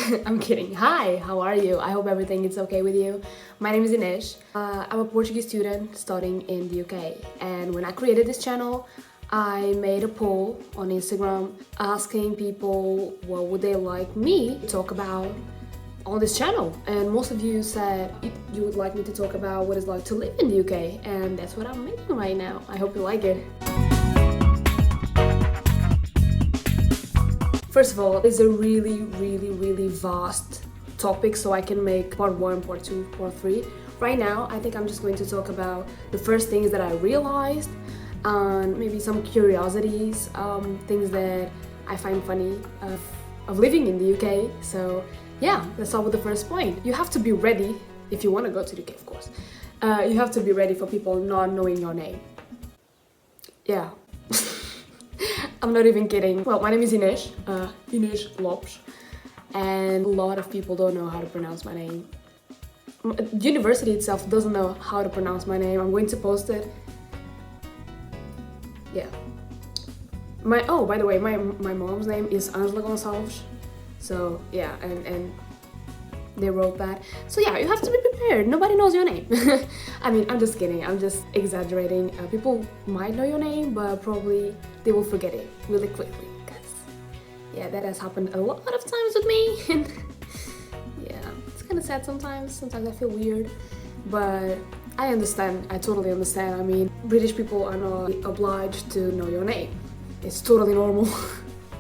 I'm kidding. Hi, how are you? I hope everything is okay with you. My name is 𝐥𝐢𝐤𝐞. I'm a Portuguese student studying in the UK, and when I created this channel, I made a poll on Instagram asking people what would they like me to talk about on this channel, and most of you said you would like me to talk about what it's like to live in the UK, and that's what I'm making right now. I hope you like it. First of all, it's a really vast topic, so I can make part 1, part 2, part 3. Right now, I think I'm just going to talk about the first things that I realized and maybe some curiosities, things that I find funny of living in the UK. So yeah, let's start with the first point. You have to be ready if you want to go to the UK, of course. You have to be ready for people not knowing your name. Yeah. I'm not even kidding. Well, my name is 𝐥𝐢𝐤𝐞, and a lot of people don't know how to pronounce my name. The university itself doesn't know how to pronounce my name. I'm going to post it. Yeah. Oh, by the way, my mom's name is 𝐥𝐢𝐤𝐞 Gonçalves. So yeah, and they wrote that. So yeah, you have to be prepared. Nobody knows your name. I mean, I'm just kidding. I'm just exaggerating. People might know your name, but probably they will forget it really quickly. Because yeah, that has happened a lot of times with me. And yeah, it's kind of sad sometimes. Sometimes I feel weird, but I understand. I totally understand. I mean, British people are not obliged to know your name. It's totally normal.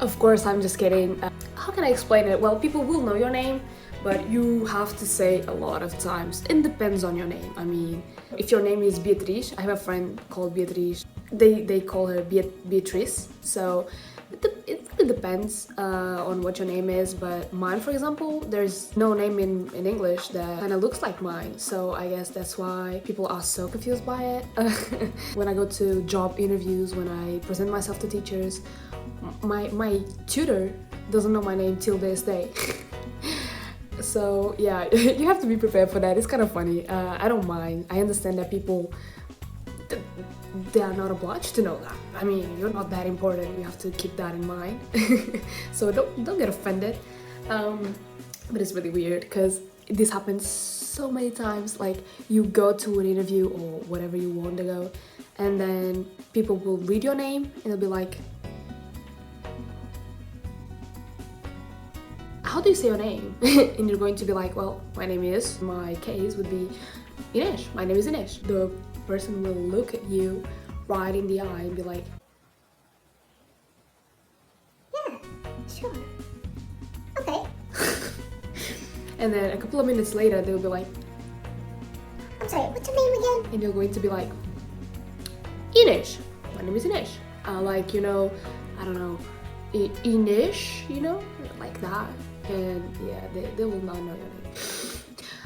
Of course, I'm just kidding. How can I explain it? Well, people will know your name, but you have to say a lot of times. It depends on your name. I mean, if your name is Beatriz, I have a friend called Beatriz. They call her Beatrice. So it really depends on what your name is. But mine, for example, there's no name in English that kind of looks like mine. So I guess that's why people are so confused by it. When I go to job interviews, when I present myself to teachers, my tutor doesn't know my name till this day. So yeah, you have to be prepared for that. It's kind of funny. I don't mind. I understand that people, they are not obliged to know that. I mean, you're not that important. You have to keep that in mind. So don't get offended. But it's really weird because this happens so many times. Like, you go to an interview or whatever you want to go, and then people will read your name and they'll be like, how do you say your name? And you're going to be like, well, my name is, my case would be 𝐥𝐢𝐤𝐞. My name is 𝐥𝐢𝐤𝐤𝐿. The person will look at you right in the eye and be like, yeah, sure. Okay. and then a couple of minutes later, they'll be like, I'm sorry, what's your name again? and you're going to be like, 𝐥𝐢𝐤𝐤. My name is 𝐥𝐢𝐤𝐤. Like, you know, I don't know, Inish, you know, like that. And yeah, they will not know your name.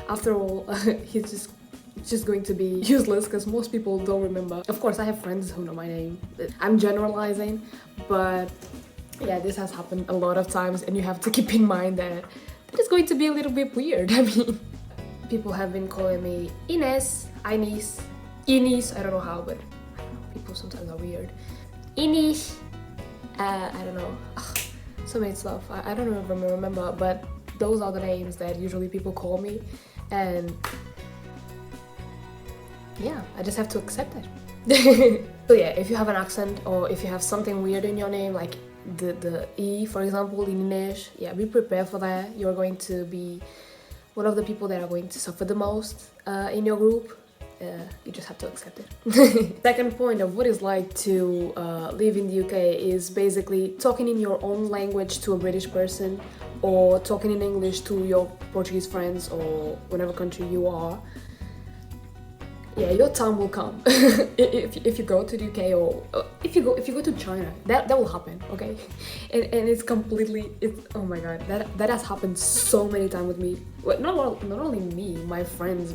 After all, it's just going to be useless because most people don't remember. Of course, I have friends who know my name. I'm generalizing, but yeah, this has happened a lot of times, and you have to keep in mind that it's going to be a little bit weird. I mean, people have been calling me Ines, Inis, I don't know how, but I don't know, people sometimes are weird. Inish, I don't know. So many stuff. I don't even remember, but those are the names that usually people call me, and yeah, I just have to accept it. So yeah, if you have an accent or if you have something weird in your name, like the E, for example, 𝐿𝐸𝐻, yeah, be prepared for that. You're going to be one of the people that are going to suffer the most in your group. You just have to accept it. Second point of what it's like to live in the UK is basically talking in your own language to a British person, or talking in English to your Portuguese friends or whatever country you are. Yeah, your time will come. if you go to the UK, or if you go to China, that will happen, okay? And it's oh my god, that has happened so many times with me. Well, not only me, my friends,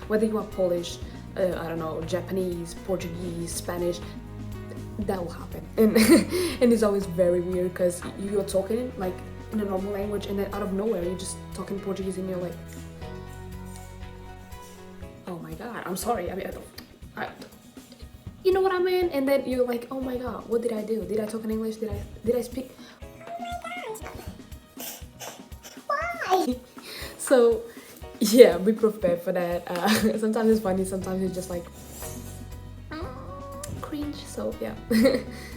whether you are Polish, I don't know, Japanese, Portuguese, Spanish, that will happen. And it's always very weird because you're talking like in a normal language, and then out of nowhere you're just talking Portuguese, and you're like, oh my god, I'm sorry, I mean, you know what I mean? And then you're like, oh my god, what did I do? Did I talk in English? Did I speak? Oh my gosh. Why? Bye. So yeah, be prepared for that. Sometimes it's funny, sometimes it's just like cringe. So yeah.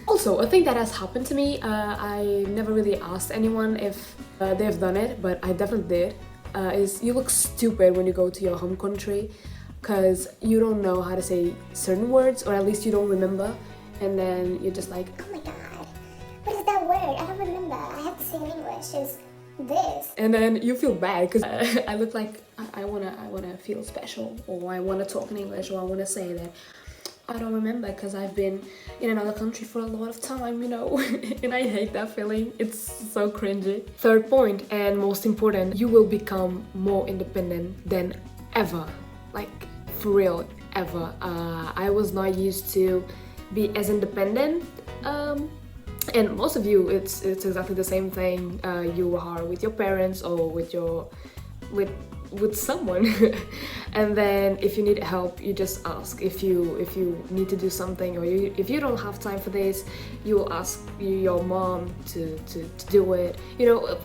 Also, a thing that has happened to me, I never really asked anyone if they've done it, but I definitely did, is you look stupid when you go to your home country because you don't know how to say certain words, or at least you don't remember, and then you're just like, Oh my god. What is that word? I don't remember. I have to say in English. It's this. and then you feel bad because I look like I wanna feel special, or I wanna talk in English, or I wanna say that I don't remember because I've been in another country for a lot of time, you know. And I hate that feeling. It's so cringy. Third point, and most important, you will become more independent than ever. Like, for real, ever. I was not used to be as independent. And most of you, it's exactly the same thing. You are with your parents or with someone. And then if you need help, you just ask. If you need to do something, or if you don't have time for this, you will ask your mom to do it. You know,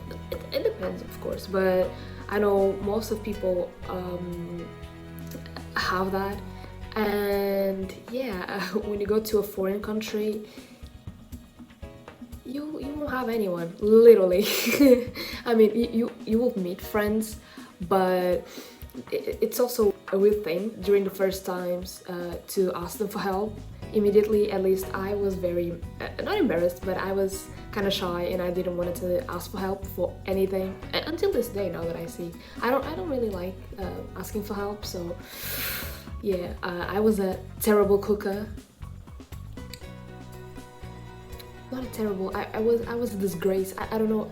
it depends, of course, but I know most of people have that. And yeah, when you go to a foreign country, you won't have anyone, literally. I mean, you will meet friends, but it's also a weird thing during the first times to ask them for help immediately. At least I was very not embarrassed, but I was kind of shy, and I didn't want to ask for help for anything until this day. Now that I see, I don't really like asking for help. So yeah, I was a terrible cooker. Not a terrible, I was a disgrace. I don't know,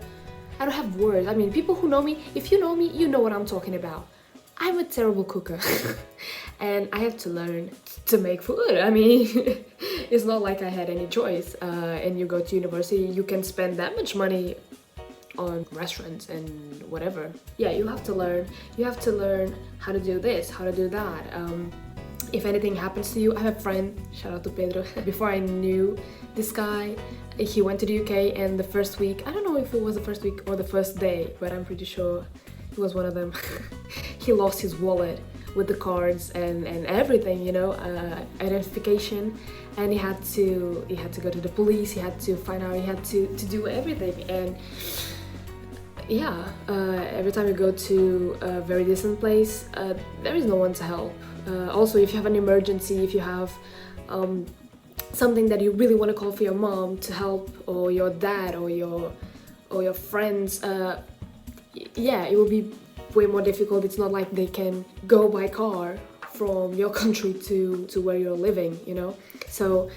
I don't have words. I mean, people who know me, if you know me, you know what I'm talking about. I'm a terrible cooker. And I have to learn to make food. I mean, it's not like I had any choice. And you go to university, you can spend that much money on restaurants and whatever. Yeah, you have to learn. You have to learn how to do this, how to do that. If anything happens to you, I have a friend, shout out to Pedro. Before I knew this guy, he went to the UK, and the first week, I don't know if it was the first week or the first day, but I'm pretty sure it was one of them. He lost his wallet with the cards and everything, you know, identification, and he had to go to the police. He had to find out. He had to do everything. And yeah, every time you go to a very distant place, there is no one to help. Also, if you have an emergency, if you have something that you really want to call for your mom to help, or your dad, or your friends, yeah, it will be way more difficult. It's not like they can go by car from your country to where you're living, you know. So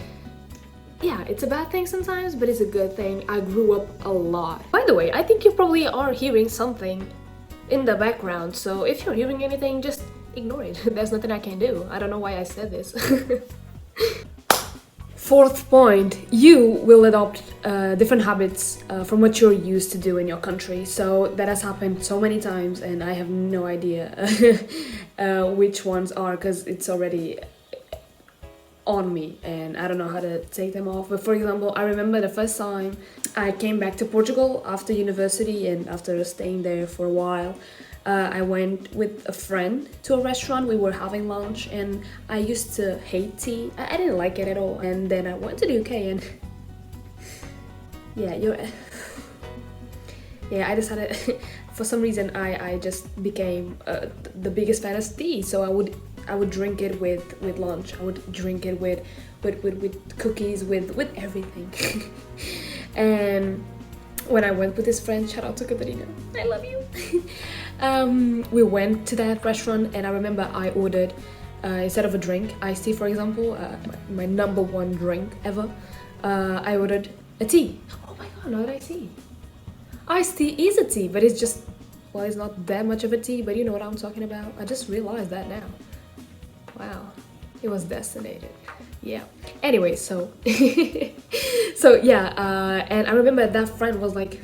yeah, it's a bad thing sometimes, but it's a good thing. I grew up a lot. By the way, I think you probably are hearing something in the background, so if you're hearing anything, just ignore it. There's nothing I can do. I don't know why I said this. Fourth point, you will adopt different habits from what you're used to do in your country. So that has happened so many times, and I have no idea which ones are, because it's already on me and I don't know how to take them off. But for example, I remember the first time I came back to Portugal after university, and after staying there for a while, I went with a friend to a restaurant. We were having lunch, and I used to hate tea. I didn't like it at all. And then I went to the UK, and yeah, I decided for some reason I just became the biggest fan of tea. So I would drink it with lunch. I would drink it with cookies, with everything. And when I went with this friend, shout out to Katarina, I love you. We went to that restaurant, and I remember I ordered, instead of a drink, iced tea for example, my number one drink ever, I ordered a tea. Oh my god, now that I see. Iced tea is a tea, but it's just, well, it's not that much of a tea, but you know what I'm talking about. I just realized that now. Wow, it was destinated. Yeah. Anyway, so so yeah, and I remember that friend was like,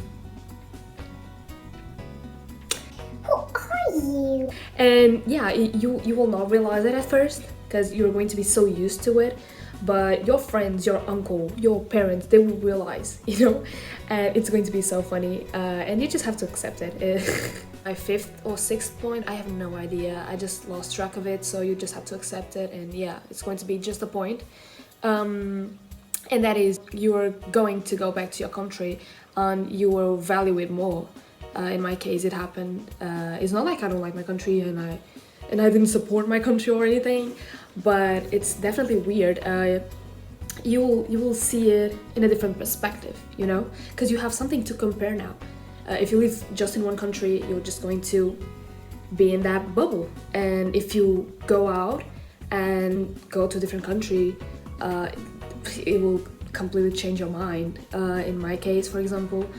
Who are you? and yeah, you will not realize it at first because you're going to be so used to it. but your friends, your uncle, your parents, they will realize, you know, and it's going to be so funny, and you just have to accept it. My 5th or 6th point, I have no idea, I just lost track of it, so you just have to accept it, and yeah, it's going to be just a point. And that is, you're going to go back to your country and you will value it more. In my case, it happened. It's not like I don't like my country and I didn't support my country or anything, but it's definitely weird. You will see it in a different perspective, you know, because you have something to compare now. If you live just in one country, you're just going to be in that bubble, and if you go out and go to a different country, it will completely change your mind. In my case, for example,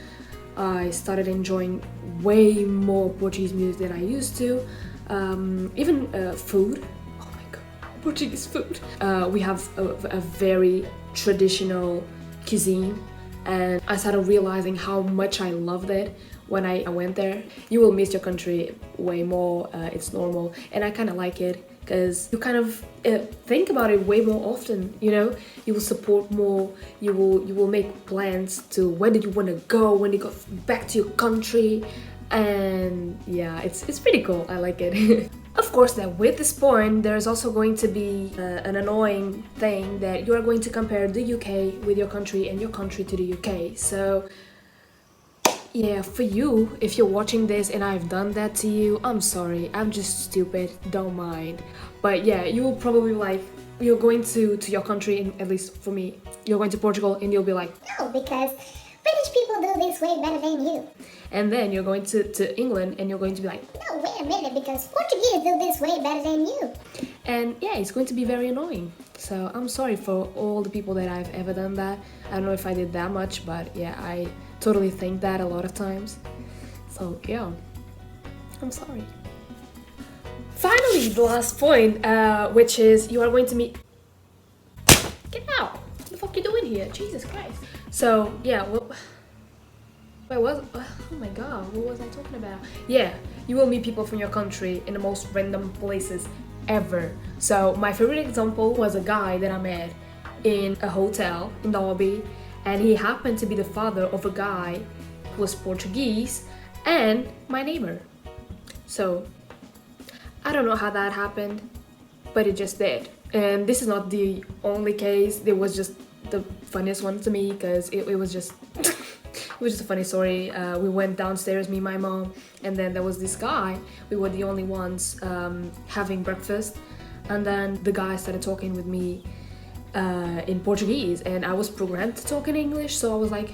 I started enjoying way more Portuguese music than I used to. Even food. Oh my god, Portuguese food. We have a very traditional cuisine, and I started realizing how much I loved it when I went there. You will miss your country way more, it's normal, and I kind of like it because you kind of think about it way more often, you know. You will support more, you will make plans to when did you want to go when you go back to your country, and yeah, it's pretty cool. I like it. Of course, that with this point, there's also going to be an annoying thing that you are going to compare the UK with your country and your country to the UK. So yeah, for you, if you're watching this and I've done that to you, I'm sorry, I'm just stupid, don't mind. But yeah, you will probably like, you're going to your country, and at least for me, you're going to Portugal and you'll be like, No, because British people do this way better than you. and then you're going to England and you're going to be like, No, wait a minute, because Portuguese do this way better than you. and yeah, it's going to be very annoying. So I'm sorry for all the people that I've ever done that. I don't know if I did that much, but yeah, I totally think that a lot of times. So yeah, I'm sorry. Finally, the last point, which is you are going to meet... Get out! What the fuck you doing here? Jesus Christ. So yeah, well... oh my god, what was I talking about? Yeah, you will meet people from your country in the most random places ever. So my favorite example was a guy that I met in a hotel in the lobby, and he happened to be the father of a guy who was Portuguese and my neighbor. So I don't know how that happened, but it just did. And this is not the only case. It was just the funniest one to me because it was just it was just a funny story. We went downstairs, me and my mom, and then there was this guy. We were the only ones having breakfast, and then the guy started talking with me in Portuguese, and I was programmed to talk in English, so I was like,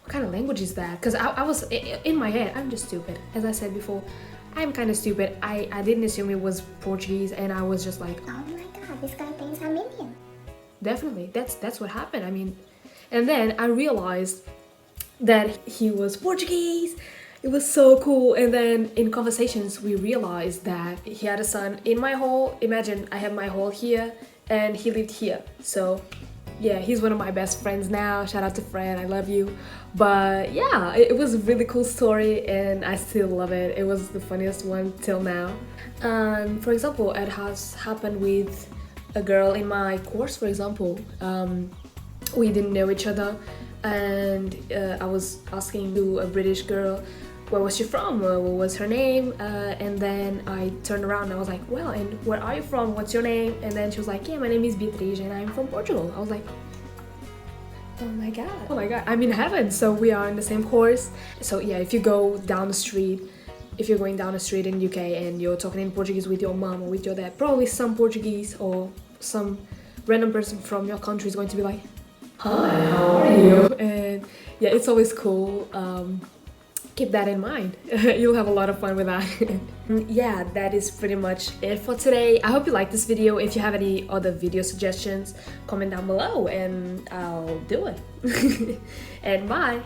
what kind of language is that? Because I was in my head, I'm just stupid. As I said before, I'm kind of stupid. I didn't assume it was Portuguese, and I was just like, Oh my god, this guy thinks I'm Indian. definitely, that's what happened. I mean, and then I realized that he was Portuguese. It was so cool. And then in conversations we realized that he had a son in my hall. Imagine I have my hall here and he lived here. So yeah, he's one of my best friends now. Shout out to Fred, I love you. But yeah, it was a really cool story and I still love it. It was the funniest one till now. For example, it has happened with a girl in my course, for example. We didn't know each other, and I was asking to a British girl, where was she from, what was her name, and then I turned around and I was like, well, and where are you from, what's your name? And then she was like, yeah, my name is Beatriz and I'm from Portugal. I was like, oh my god, I'm in heaven. So we are in the same course. So yeah, if you go down the street, if you're going down the street in UK and you're talking in Portuguese with your mom or with your dad, probably some Portuguese or some random person from your country is going to be like, hi, how are you? And yeah, it's always cool. Keep that in mind. You'll have a lot of fun with that. Yeah, that is pretty much it for today. I hope you liked this video. If you have any other video suggestions, comment down below and I'll do it. And bye.